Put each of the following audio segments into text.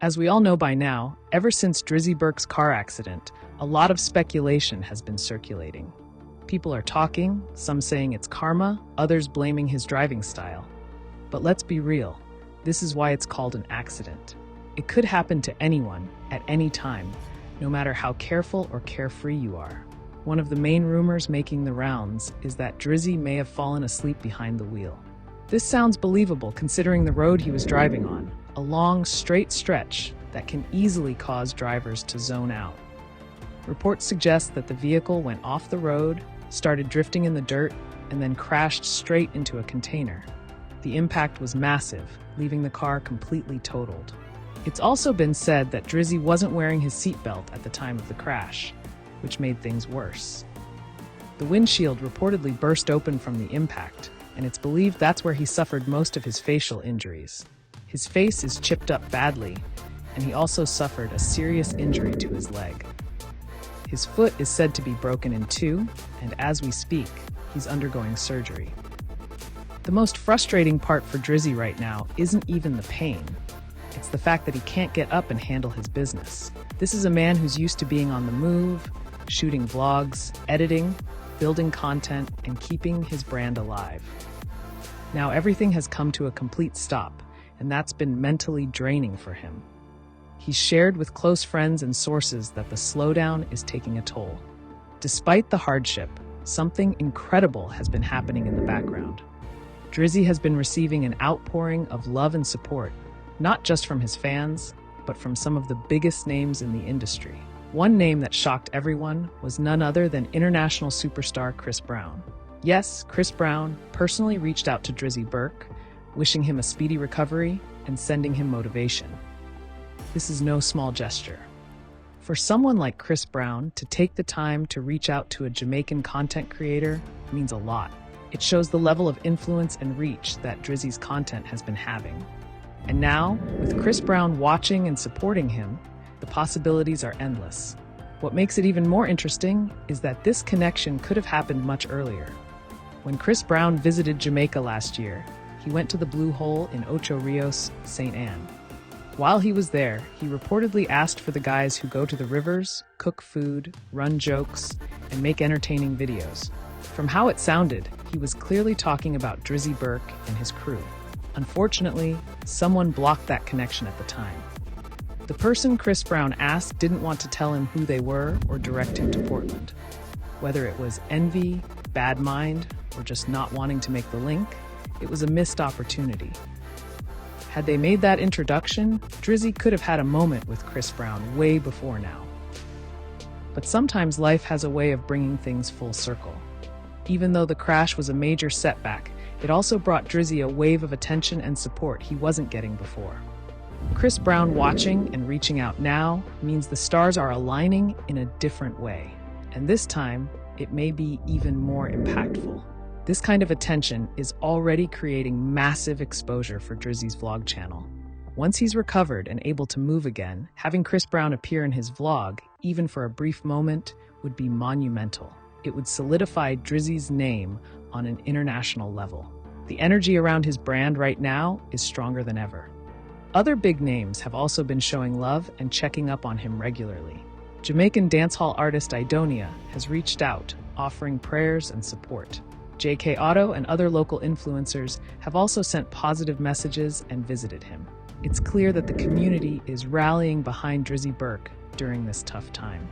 As we all know by now, ever since Drizzy Burke's car accident, a lot of speculation has been circulating. People are talking, some saying it's karma, others blaming his driving style. But let's be real, this is why it's called an accident. It could happen to anyone, at any time, no matter how careful or carefree you are. One of the main rumors making the rounds is that Drizzy may have fallen asleep behind the wheel. This sounds believable considering the road he was driving on, a long, straight stretch that can easily cause drivers to zone out. Reports suggest that the vehicle went off the road, started drifting in the dirt, and then crashed straight into a container. The impact was massive, leaving the car completely totaled. It's also been said that Drizzy wasn't wearing his seatbelt at the time of the crash, which made things worse. The windshield reportedly burst open from the impact, and it's believed that's where he suffered most of his facial injuries. His face is chipped up badly, and he also suffered a serious injury to his leg. His foot is said to be broken in two, and as we speak, he's undergoing surgery. The most frustrating part for Drizzy right now isn't even the pain. It's the fact that he can't get up and handle his business. This is a man who's used to being on the move, shooting vlogs, editing, building content, and keeping his brand alive. Now everything has come to a complete stop, and that's been mentally draining for him. He's shared with close friends and sources that the slowdown is taking a toll. Despite the hardship, something incredible has been happening in the background. Drizzy has been receiving an outpouring of love and support, not just from his fans, but from some of the biggest names in the industry. One name that shocked everyone was none other than international superstar Chris Brown. Yes, Chris Brown personally reached out to Drizzy Burke, wishing him a speedy recovery and sending him motivation. This is no small gesture. For someone like Chris Brown to take the time to reach out to a Jamaican content creator means a lot. It shows the level of influence and reach that Drizzy's content has been having. And now, with Chris Brown watching and supporting him, the possibilities are endless. What makes it even more interesting is that this connection could have happened much earlier. When Chris Brown visited Jamaica last year, he went to the Blue Hole in Ocho Rios, St. Anne. While he was there, he reportedly asked for the guys who go to the rivers, cook food, run jokes, and make entertaining videos. From how it sounded, he was clearly talking about Drizzy Burke and his crew. Unfortunately, someone blocked that connection at the time. The person Chris Brown asked didn't want to tell him who they were or direct him to Portland. Whether it was envy, bad mind, or just not wanting to make the link, it was a missed opportunity. Had they made that introduction, Drizzy could have had a moment with Chris Brown way before now. But sometimes life has a way of bringing things full circle. Even though the crash was a major setback, it also brought Drizzy a wave of attention and support he wasn't getting before. Chris Brown watching and reaching out now means the stars are aligning in a different way. And this time, it may be even more impactful. This kind of attention is already creating massive exposure for Drizzy's vlog channel. Once he's recovered and able to move again, having Chris Brown appear in his vlog, even for a brief moment, would be monumental. It would solidify Drizzy's name on an international level. The energy around his brand right now is stronger than ever. Other big names have also been showing love and checking up on him regularly. Jamaican dancehall artist Idonia has reached out, offering prayers and support. JK Otto and other local influencers have also sent positive messages and visited him. It's clear that the community is rallying behind Drizzy Burke during this tough time.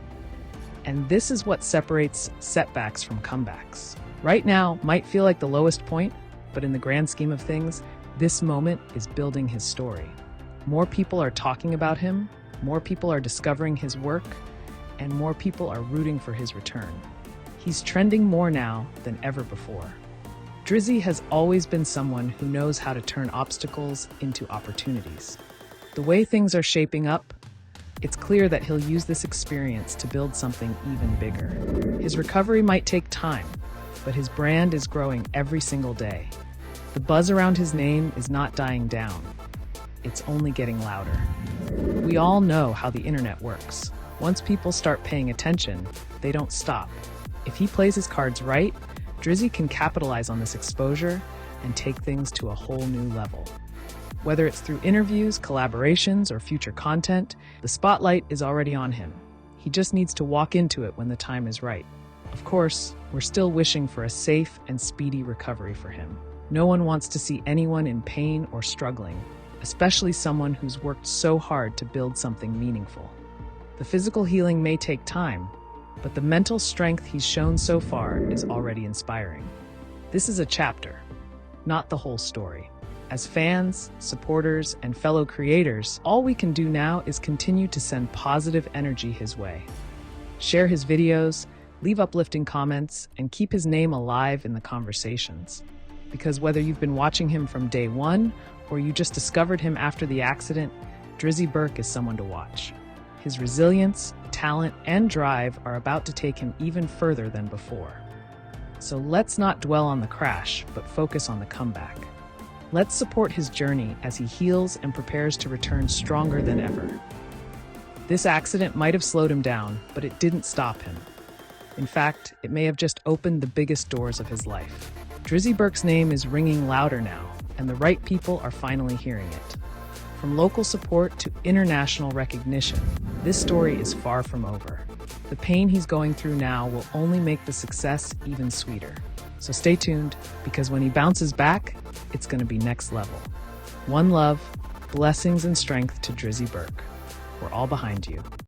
And this is what separates setbacks from comebacks. Right now might feel like the lowest point, but in the grand scheme of things, this moment is building his story. More people are talking about him, more people are discovering his work, and more people are rooting for his return. He's trending more now than ever before. Drizzy has always been someone who knows how to turn obstacles into opportunities. The way things are shaping up, it's clear that he'll use this experience to build something even bigger. His recovery might take time, but his brand is growing every single day. The buzz around his name is not dying down. It's only getting louder. We all know how the internet works. Once people start paying attention, they don't stop. If he plays his cards right, Drizzy can capitalize on this exposure and take things to a whole new level. Whether it's through interviews, collaborations, or future content, the spotlight is already on him. He just needs to walk into it when the time is right. Of course, we're still wishing for a safe and speedy recovery for him. No one wants to see anyone in pain or struggling, especially someone who's worked so hard to build something meaningful. The physical healing may take time, but the mental strength he's shown so far is already inspiring. This is a chapter, not the whole story. As fans, supporters, and fellow creators, all we can do now is continue to send positive energy his way. Share his videos, leave uplifting comments, and keep his name alive in the conversations. Because whether you've been watching him from day one or you just discovered him after the accident, Drizzy Burke is someone to watch. His resilience, talent, and drive are about to take him even further than before. So let's not dwell on the crash, but focus on the comeback. Let's support his journey as he heals and prepares to return stronger than ever. This accident might have slowed him down, but it didn't stop him. In fact, it may have just opened the biggest doors of his life. Drizzy Burke's name is ringing louder now, and the right people are finally hearing it. From local support to international recognition, this story is far from over. The pain he's going through now will only make the success even sweeter. So stay tuned, because when he bounces back, it's going to be next level. One love, blessings and strength to Drizzy Burke. We're all behind you.